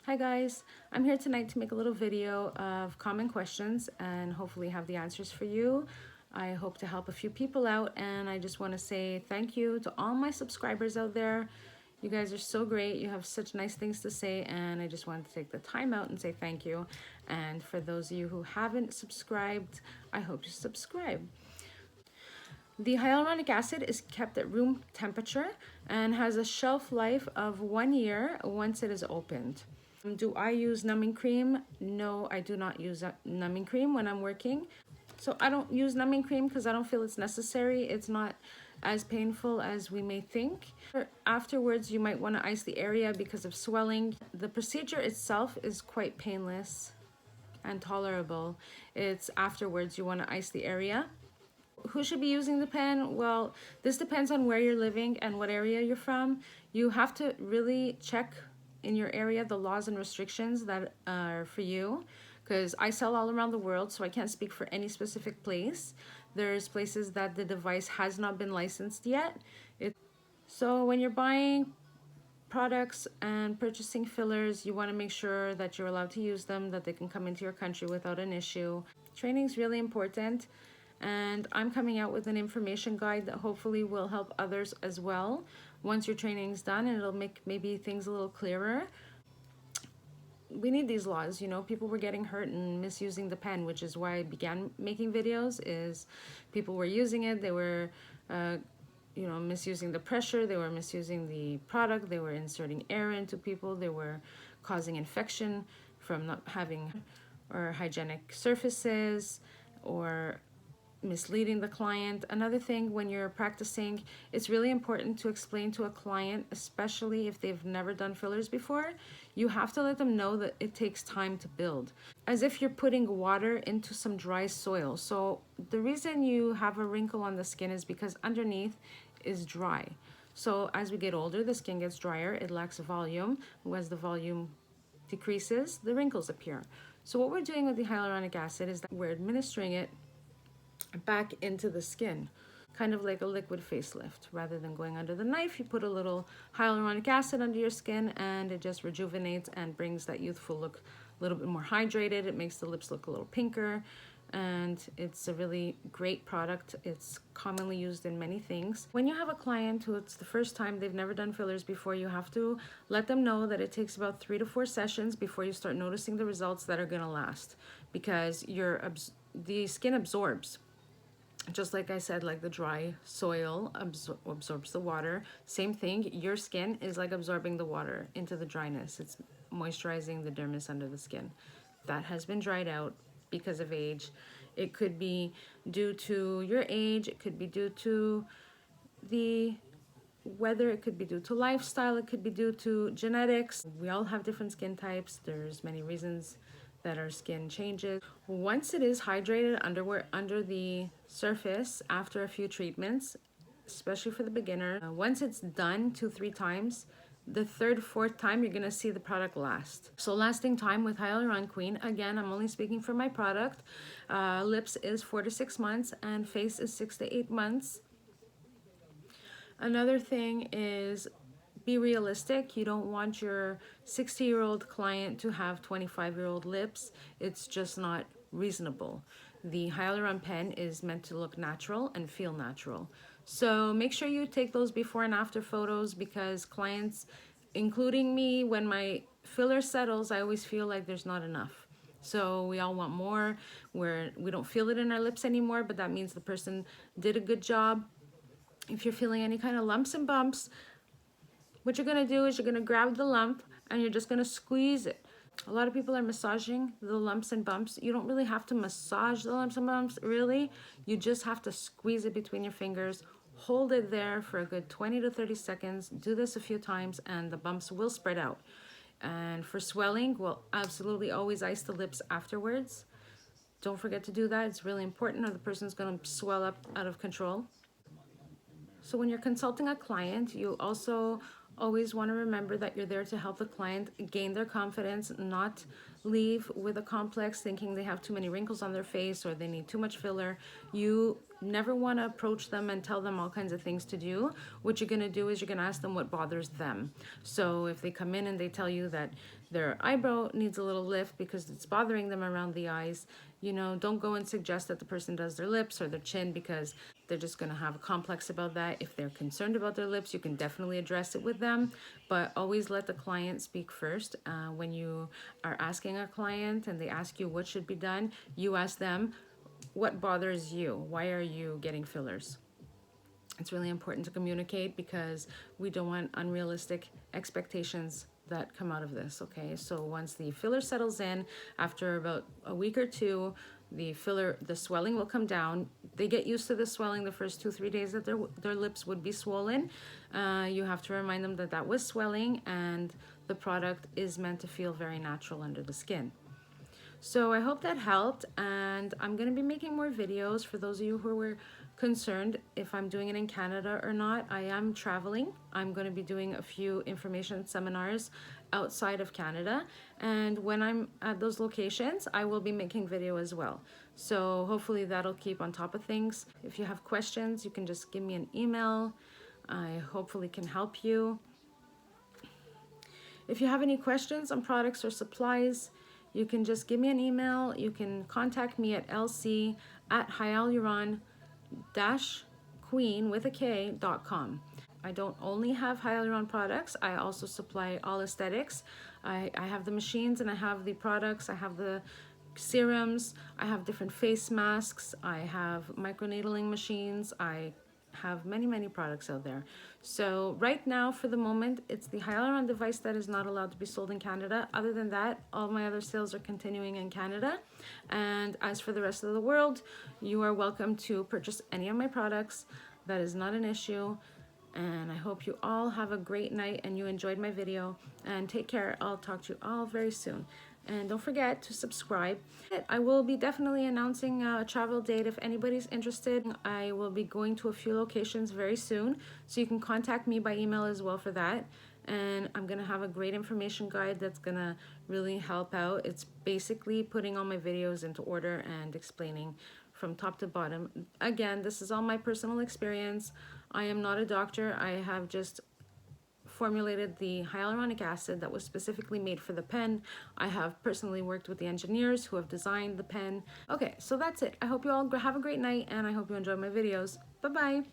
Hi guys, I'm here tonight to make a little video of common questions and hopefully have the answers for you. I hope to help a few people out, and I just want to say thank you to all my subscribers out there. You guys are so great. You have such nice things to say, and I just wanted to take the time out and say thank you. And for those of you who haven't subscribed, I hope you subscribe. The hyaluronic acid is kept at room temperature and has a shelf life of 1 year once it is opened. Do I use numbing cream? No, I do not use numbing cream when I'm working. So I don't use numbing cream because I don't feel it's necessary. It's not as painful as we may think. Afterwards, you might want to ice the area because of swelling. The procedure itself is quite painless and tolerable. It's afterwards you want to ice the area. Who should be using the pen? Well, this depends on where you're living and what area you're from. You have to really check in your area the laws and restrictions that are for you, because I sell all around the world, so I can't speak for any specific place. There's places that the device has not been licensed yet. So when you're buying products and purchasing fillers, you want to make sure that you're allowed to use them, that they can come into your country without an issue. Training is really important, and I'm coming out with an information guide that hopefully will help others as well once your training is done, and it'll make maybe things a little clearer. We need these laws, you know. People were getting hurt and misusing the pen, which is why I began making videos. Is people were using it, they were misusing the pressure, they were misusing the product, they were inserting air into people, they were causing infection from not having or hygienic surfaces, or misleading the client. Another thing, when you're practicing, it's really important to explain to a client, especially if they've never done fillers before, you have to let them know that it takes time to build, as if you're putting water into some dry soil. So the reason you have a wrinkle on the skin is because underneath is dry. So as we get older, the skin gets drier, it lacks volume. As the volume decreases, the wrinkles appear. So what we're doing with the hyaluronic acid is that we're administering it back into the skin, kind of like a liquid facelift. Rather than going under the knife, you put a little hyaluronic acid under your skin, and it just rejuvenates and brings that youthful look, a little bit more hydrated. It makes the lips look a little pinker, and it's a really great product. It's commonly used in many things. When you have a client who it's the first time, they've never done fillers before, you have to let them know that it takes about 3 to 4 sessions before you start noticing the results that are going to last, because the skin absorbs. Just like I said, like the dry soil absorbs the water, same thing, your skin is like absorbing the water into the dryness. It's moisturizing the dermis under the skin. That has been dried out because of age. It could be due to your age, it could be due to the weather, it could be due to lifestyle, it could be due to genetics. We all have different skin types. There's many reasons that our skin changes. Once it is hydrated under the surface after a few treatments, especially for the beginner, once it's done 2-3 times, the 3rd, 4th time you're gonna see the product last. So lasting time with Hyaluron Kween, again, I'm only speaking for my product. Lips is 4 to 6 months, and face is 6 to 8 months. Another thing is, be realistic. You don't want your 60-year-old client to have 25-year-old lips. It's just not reasonable. The Hyaluron pen is meant to look natural and feel natural. So make sure you take those before and after photos, because clients, including me, when my filler settles, I always feel like there's not enough. So we all want more, where we don't feel it in our lips anymore, but that means the person did a good job. If you're feeling any kind of lumps and bumps, what you're gonna do is you're gonna grab the lump and you're just gonna squeeze it. A lot of people are massaging the lumps and bumps. You don't really have to massage the lumps and bumps, really. You just have to squeeze it between your fingers, hold it there for a good 20 to 30 seconds. Do this a few times and the bumps will spread out. And for swelling, we'll absolutely always ice the lips afterwards. Don't forget to do that. It's really important, or the person's gonna swell up out of control. So when you're consulting a client, you also always want to remember that you're there to help the client gain their confidence, not leave with a complex thinking they have too many wrinkles on their face or they need too much filler. You never want to approach them and tell them all kinds of things to do. What you're going to do is you're going to ask them what bothers them. So if they come in and they tell you that their eyebrow needs a little lift because it's bothering them around the eyes, you know, don't go and suggest that the person does their lips or their chin, because they're just going to have a complex about that. If they're concerned about their lips, you can definitely address it with them, but always let the client speak first. When you are asking a client and they ask you what should be done, you ask them, what bothers you? Why are you getting fillers? It's really important to communicate because we don't want unrealistic expectations that come out of this, okay? So once the filler settles in, after about a week or two, the swelling will come down. They get used to the swelling the first 2-3 days that their lips would be swollen. You have to remind them that that was swelling, and the product is meant to feel very natural under the skin. So I hope that helped, and I'm going to be making more videos for those of you who were concerned if I'm doing it in Canada or not. I am traveling. I'm going to be doing a few information seminars outside of Canada, and when I'm at those locations, I will be making video as well. So hopefully that'll keep on top of things. If you have questions, you can just give me an email. I hopefully can help you. If you have any questions on products or supplies, you can just give me an email. You can contact me at lc@hyaluron-kween.com. I don't only have Hyaluron products. I also supply all aesthetics. I have the machines and I have the products. I have the serums. I have different face masks. I have microneedling machines. I have many products out there. So right now, for the moment, it's the Hyaluron device that is not allowed to be sold in Canada. Other than that, all my other sales are continuing in Canada. And as for the rest of the world, you are welcome to purchase any of my products. That is not an issue. And I hope you all have a great night and you enjoyed my video. And take care. I'll talk to you all very soon. And don't forget to subscribe. I will be definitely announcing a travel date if anybody's interested. I will be going to a few locations very soon, so you can contact me by email as well for that. And I'm gonna have a great information guide that's gonna really help out. It's basically putting all my videos into order and explaining from top to bottom. Again, this is all my personal experience. I am not a doctor. I have just formulated the hyaluronic acid that was specifically made for the pen. I have personally worked with the engineers who have designed the pen. Okay, so that's it. I hope you all have a great night, and I hope you enjoy my videos. Bye-bye.